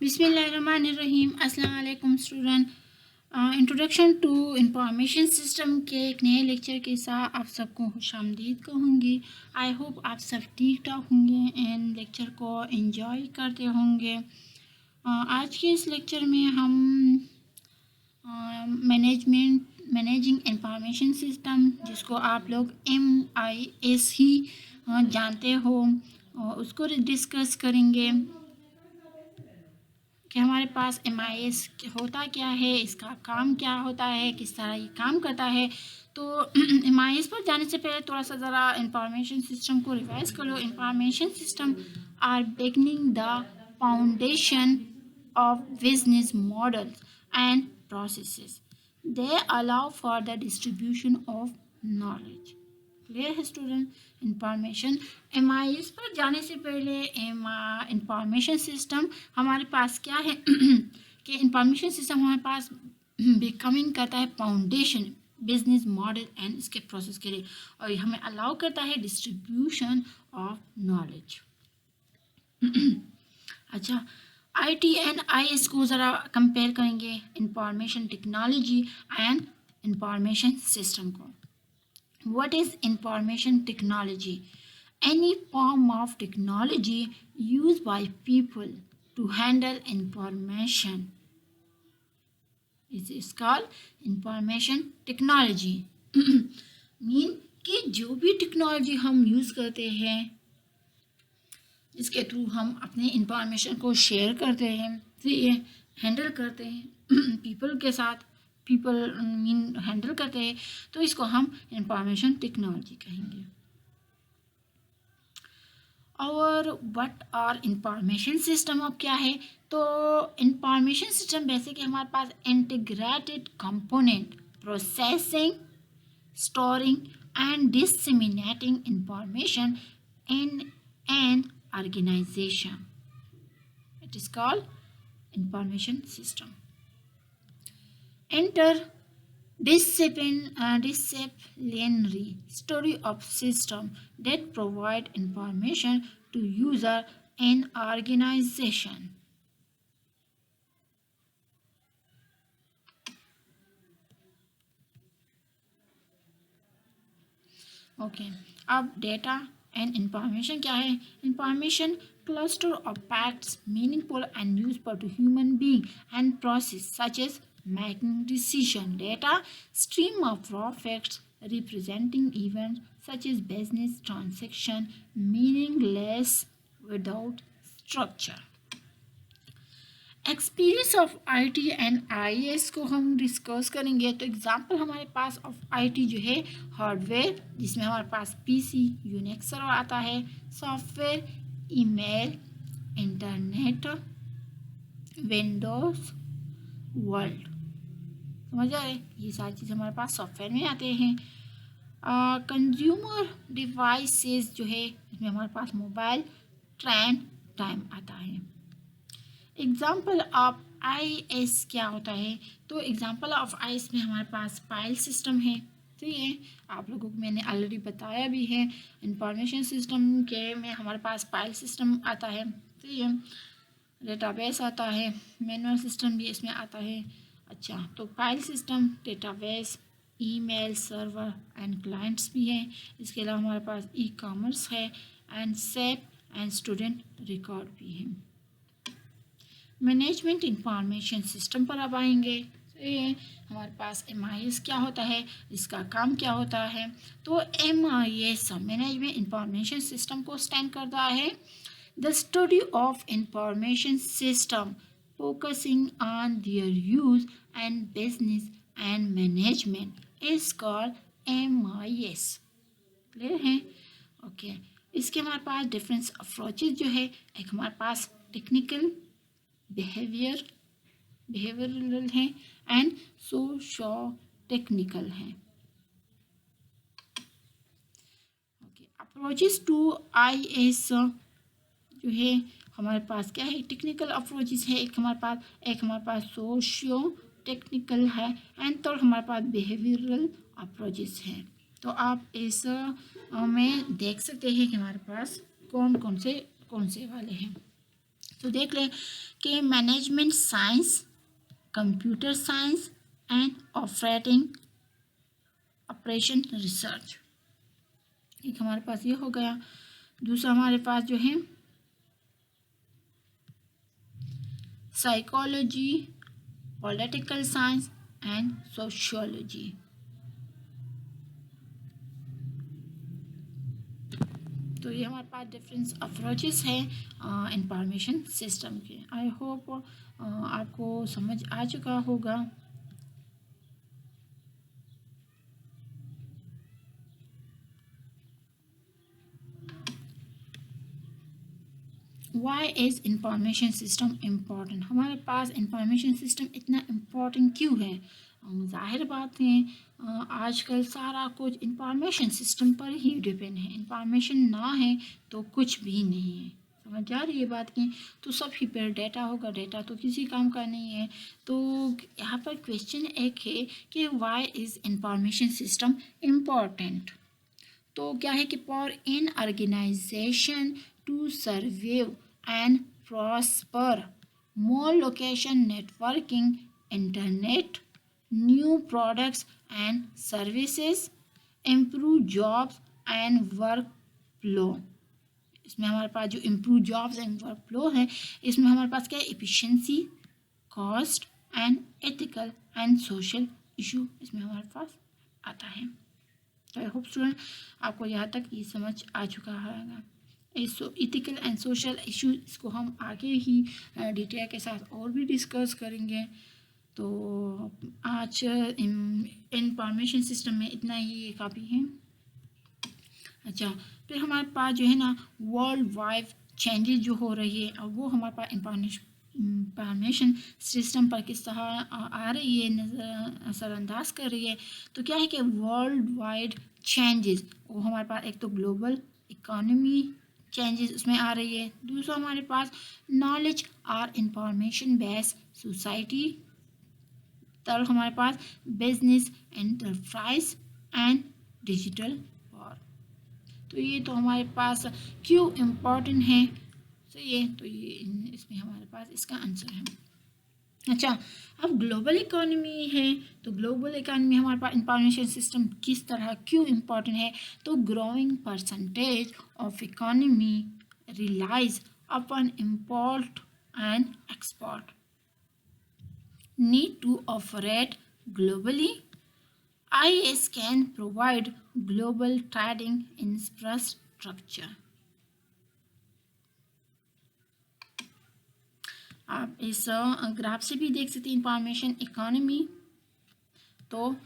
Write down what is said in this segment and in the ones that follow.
बिस्मिल्लाहिर्रहमानिर्रहीम। अस्सलाम वालेकुम student. Introduction to information system के एक नए लेक्चर के साथ आप सबको खुशामदीद कहूँगी। आई होप आप सब ठीक ठाक होंगे एंड लेक्चर को एंजॉय करते होंगे। आज के इस लेक्चर में हम मैनेजिंग इंफॉर्मेशन सिस्टम, जिसको आप लोग MIS ही जानते हो, उसको डिस्कस करेंगे कि हमारे पास MIS होता क्या है, इसका काम क्या होता है, किस तरह ये काम करता है। तो MIS पर जाने से पहले थोड़ा सा ज़रा इंफॉर्मेशन सिस्टम को रिवाइज कर लो। Information system are beginning the foundation of business models and processes. They allow for the distribution of knowledge. Clear है स्टूडेंट? इंफॉर्मेशन MIS पर जाने से पहले इंफॉर्मेशन सिस्टम हमारे पास क्या है कि इंफॉर्मेशन सिस्टम हमारे पास बिकमिंग करता है फाउंडेशन बिजनेस मॉडल एंड इसके प्रोसेस के लिए, और हमें अलाउ करता है डिस्ट्रीब्यूशन ऑफ नॉलेज। अच्छा, IT एंड IS को ज़रा कंपेयर करेंगे, information technology and information system को। What is information technology? Any form of technology used by people to handle information. It is called information technology. Mean कि जो भी technology हम use करते हैं, इसके थ्रू हम अपने इंफॉर्मेशन को शेयर करते हैं, ठीक है, हैंडल करते हैं पीपल के साथ, पीपल मीन हैंडल करते हैं, तो इसको हम इंफॉर्मेशन टेक्नोलॉजी कहेंगे। और व्हाट आर इंफॉर्मेशन सिस्टम अब क्या है? तो इंफॉर्मेशन सिस्टम बेसिकली हमारे पास integrated component processing, storing and disseminating information in an organization. It is called information system. Enter disciplinary story of system that provide information to user in organization. Okay, अब data and information क्या है? Information cluster of facts meaningful and useful to human being and process such as making decision. Data stream of raw facts representing events such as business transaction, meaningless without structure. Experience of IT and IS को हम discuss करेंगे। तो example हमारे पास of IT जो है hardware, जिसमें हमारे पास PC, Unix server आता है, software, email, internet, Windows, world, समझ आ रहे? ये सारी चीज़ हमारे पास सॉफ्टवेयर में आते हैं। कंज्यूमर डिवाइसेस जो है, इसमें हमारे पास मोबाइल, ट्रेन, टाइम आता है। एग्जाम्पल ऑफ IS क्या होता है? तो एग्जाम्पल ऑफ IS में हमारे पास फाइल सिस्टम है, ठीक है, आप लोगों को मैंने ऑलरेडी बताया भी है। इंफॉर्मेशन सिस्टम के में हमारे पास फाइल सिस्टम आता है, ठीक है, डेटाबेस आता है, मैनुअल सिस्टम भी इसमें आता है। अच्छा, तो file system, database, email server and clients भी हैं। इसके अलावा हमारे पास ई-कॉमर्स है and SAP and student record भी है। मैनेजमेंट इंफॉर्मेशन सिस्टम पर अब आएंगे। ये हमारे पास MIS क्या होता है, इसका काम क्या होता है? तो MIS मैनेजमेंट इंफॉर्मेशन सिस्टम को स्टैंड करता है the study of information system focusing on their use and business and management is called MIS। Clear है? ओके, इसके हमारे पास डिफरेंट अप्रोचेज जो है, एक हमारे पास टेक्निकल, बिहेवियरल है एंड सोशो टेक्निकल है। ओके, अप्रोचेस टू IS जो है हमारे पास क्या है? टेक्निकल अप्रोचेस है, एक हमारे पास सोशियो टेक्निकल है एंड तो हमारे पास बिहेवियरल अप्रोचेस है। तो आप इस में देख सकते हैं कि हमारे पास कौन से वाले हैं। तो देख लें कि management science, computer science and operation research, एक हमारे पास ये हो गया। दूसरा हमारे पास जो है psychology, political science and sociology. तो ये हमारे पास डिफरेंस अप्रोचेस हैं इंफॉर्मेशन सिस्टम के। आई होप आपको समझ आ चुका होगा। Why is information system important? हमारे पास इंफॉर्मेशन सिस्टम इतना इम्पॉर्टेंट क्यों है? जाहिर बात है आजकल सारा कुछ इंफॉर्मेशन सिस्टम पर ही डिपेंड है। इंफॉर्मेशन ना है तो कुछ भी नहीं है। समझ आ रही है बात की? तो सब ही पर डेटा होगा, डेटा तो किसी काम का नहीं है। तो यहाँ पर क्वेश्चन एक है कि why is information system important? तो क्या है कि for an organization to survive and prosper, more location networking, internet, new products and services, improve jobs and work flow. इसमें हमारे पास जो improve jobs and work flow है, इसमें हमारे पास क्या है? Efficiency, cost and ethical and social issue इसमें हमारे पास आता है। तो आई होप स्टूडेंट आपको यहाँ तक ये समझ आ चुका है। इथिकल एंड सोशल इशू इसको हम आगे ही डिटेल के साथ और भी डिस्कस करेंगे। तो आज इंफॉर्मेशन सिस्टम में इतना ही काफ़ी है। अच्छा, फिर हमारे पास जो है ना वर्ल्ड वाइड चेंजेस जो हो रही है, और वो हमारे पास इंफॉर्मेशन सिस्टम पर किस तरह आ रही है, नज़रअंदाज कर रही है। तो क्या है कि वर्ल्ड वाइड चेंजेस वो हमारे पास एक तो ग्लोबल इकोनॉमी चेंजेस उसमें आ रही है। दूसरा हमारे पास नॉलेज और इंफॉर्मेशन बेस्ड सोसाइटी। तब हमारे पास business enterprise and digital war. तो ये तो हमारे पास क्यों इम्पोर्टेंट है, तो ये इसमें हमारे पास इसका आंसर है। अच्छा, अब ग्लोबल इकोनॉमी है, तो ग्लोबल इकोनॉमी हमारे पास इंफॉर्मेशन सिस्टम किस तरह क्यों इम्पोर्टेंट है? तो growing percentage of economy relies upon import and export, need to operate globally. IS can provide global trading infrastructure. आप इस ग्राफ से भी देख सकते हैं इंफॉर्मेशन इकोनॉमी। तो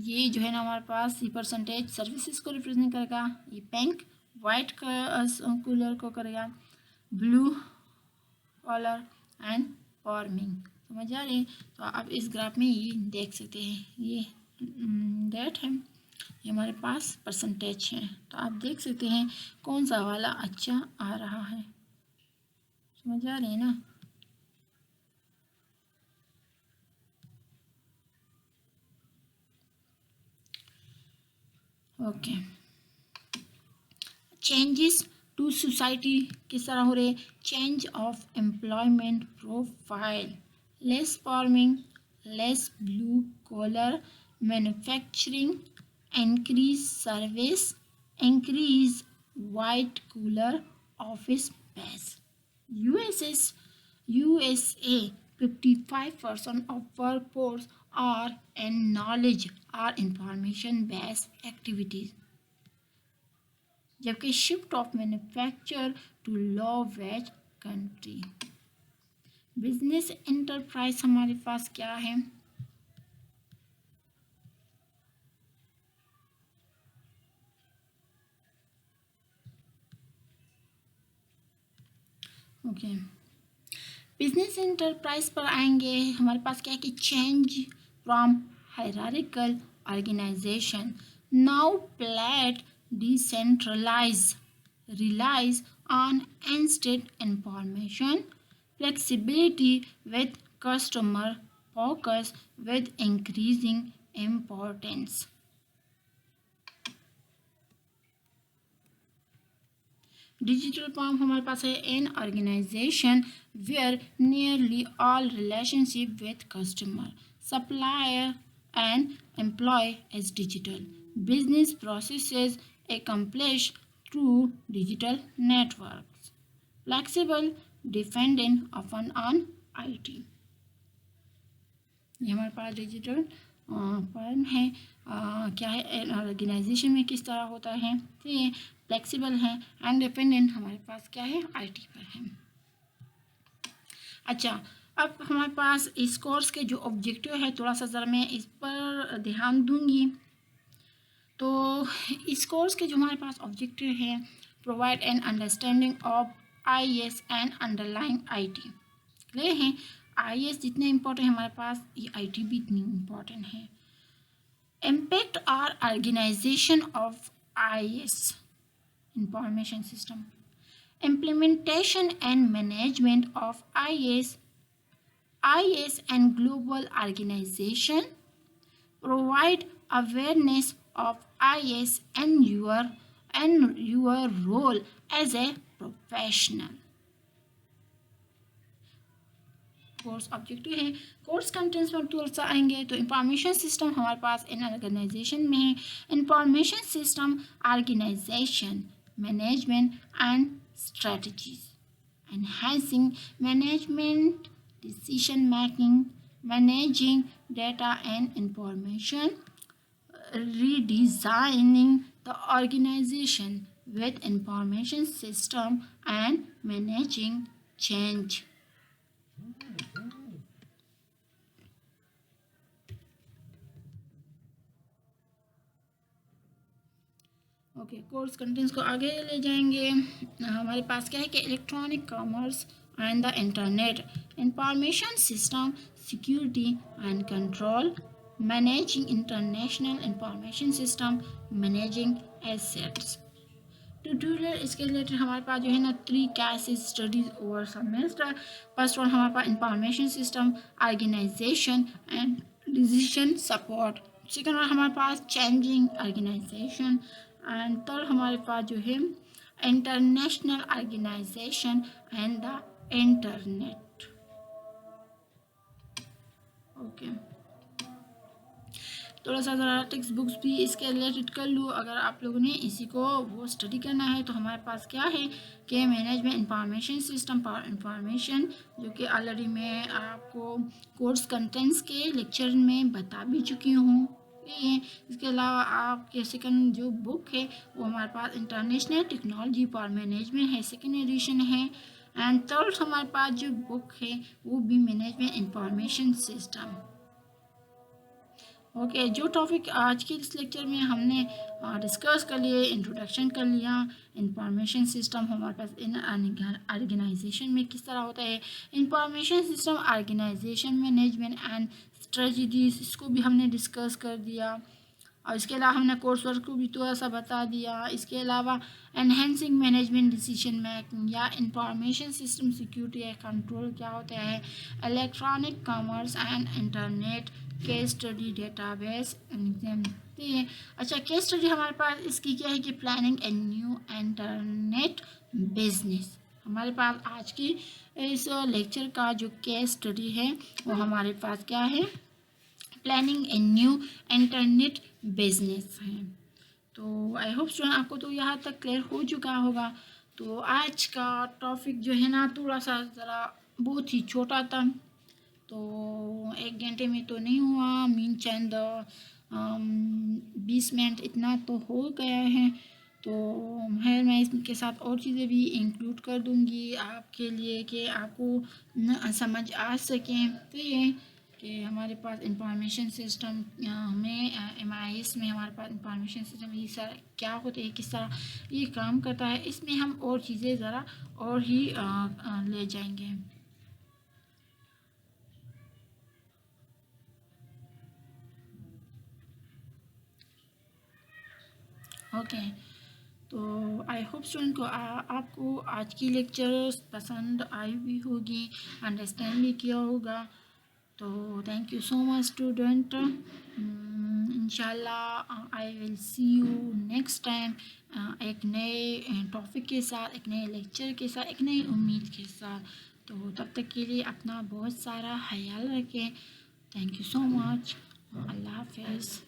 ये जो है ना हमारे पास ये परसेंटेज सर्विसेज को रिप्रेजेंट करेगा, ये पिंक वाइट कलर को करेगा, ब्लू कलर एंड फार्मिंग। समझ आ रही है? तो आप इस ग्राफ में ये देख सकते हैं, ये डेट है, ये हमारे पास परसेंटेज है। तो आप देख सकते हैं कौन सा वाला अच्छा आ रहा है। समझ आ रही है ना? ओके, चेंजेस टू सोसाइटी किस तरह हो रहे? Change of employment profile, less farming, less blue collar manufacturing, increase service, increase white collar office base. USA 55% of workforce are in knowledge or information based activities, जबकि shift of manufacture to low wage country. Business enterprise हमारे पास क्या है? Okay, business enterprise पर आएंगे। हमारे पास क्या है कि change from hierarchical organization, now flat decentralize, relies on instant information, flexibility with customer focus with increasing importance. Digital form हमारे पास है an organization where nearly all relationship with customer supplier and employ is digital business processes accomplish through digital networks flexible dependent often on IT। ये हमारे पास digital form है। क्या है organisation में किस तरह होता है, तो ये फ्लेक्सिबल है एंड डिपेंडेंट हमारे पास क्या है IT पर है। अच्छा, अब हमारे पास इस कोर्स के जो ऑब्जेक्टिव है थोड़ा सा ज़रा मैं इस पर ध्यान दूंगी। तो इस कोर्स के जो हमारे पास ऑब्जेक्टिव है, provide an understanding of IS and underlying IT। Clear है, IS जितने इम्पोर्टेंट है हमारे पास, ये IT भी इतनी इम्पोर्टेंट है। इम्पैक्ट और organization of IS information system, implementation and management of IS and global organization, provide awareness of IS and your role as a professional। Course objective है। कोर्स कंटेंट्स पर थोड़ा सा आएंगे तो इंफॉर्मेशन सिस्टम हमारे पास इन organization में है। Information system organization management and strategies, enhancing management decision making, managing data and information, redesigning the organization with information system and managing change। Okay, course contents को आगे ले जाएंगे। हमारे पास क्या है कि electronic commerce and the internet, information system security and control, managing international information system, managing assets. Tutorial इसके रिलेटेड हमारे पास जो है ना 3 cases studies over semester. First one हमारे पास information system organization and decision support, second one हमारे पास चेंजिंग ऑर्गेनाइजेशन एंड थर्ड हमारे पास जो है international organization and the internet. Okay, थोड़ा सा ज़रा टेक्स्ट बुक्स भी इसके रिलेटेड कर लूँ। अगर आप लोगों ने इसी को वो स्टडी करना है तो हमारे पास क्या है कि management information system for information, जो कि ऑलरेडी मैं आपको कोर्स कंटेंट्स के लेक्चर में बता भी चुकी हूँ। ये इसके अलावा आपके सेकंड जो बुक है वो हमारे पास इंटरनेशनल टेक्नोलॉजी फॉर मैनेजमेंट है, सेकंड एडिशन है। एंड थर्ड हमारे पास जो बुक है वो भी मैनेजमेंट इंफॉर्मेशन सिस्टम। ओके, जो टॉपिक आज के इस लेक्चर में हमने डिस्कस कर लिए, इंट्रोडक्शन कर लिया, इंफॉर्मेशन सिस्टम हमारे पास इन ऑर्गेनाइजेशन में किस तरह होता है, information system organization management and strategies, इसको भी हमने डिस्कस कर दिया। और इसके अलावा हमने कोर्स वर्क को भी थोड़ा सा बता दिया। इसके अलावा एनहेंसिंग मैनेजमेंट डिसीजन मेकिंग या इंफॉर्मेशन सिस्टम सिक्योरिटी या कंट्रोल क्या होता है, electronic commerce and internet, case study, database exam. अच्छा, केस स्टडी हमारे पास इसकी क्या है कि planning a new internet business. हमारे पास आज की इस लेक्चर का जो केस स्टडी है वो हमारे पास क्या है, planning a new internet business है। तो आई होप स्टूडेंट आपको तो यहाँ तक क्लियर हो चुका होगा। तो आज का टॉपिक जो है ना थोड़ा सा ज़रा बहुत ही छोटा था, तो 1 घंटे में तो नहीं हुआ, मीन चंद 20 मिनट इतना तो हो गया है। तो मैं इसके साथ और चीज़ें भी इंक्लूड कर दूंगी आपके लिए कि आपको न समझ आ सकें। तो ये कि हमारे पास इंफॉर्मेशन सिस्टम हमें MIS में हमारे पास इंफॉर्मेशन सिस्टम ये सारा क्या होता है, किस तरह ये काम करता है, इसमें हम और चीज़ें ज़रा और ही ले जाएंगे। ओके, तो आई होप स्टूडेंट को आपको आज की लेक्चर पसंद आई भी होगी, अंडरस्टैंड भी किया होगा। तो thank you so much student. इंशाल्लाह I will see you next time एक नए टॉपिक के साथ, एक नए लेक्चर के साथ, एक नई उम्मीद के साथ। तो तब तक के लिए अपना बहुत सारा ख्याल रखें। Thank you so much. अल्लाह हाफ़िज़।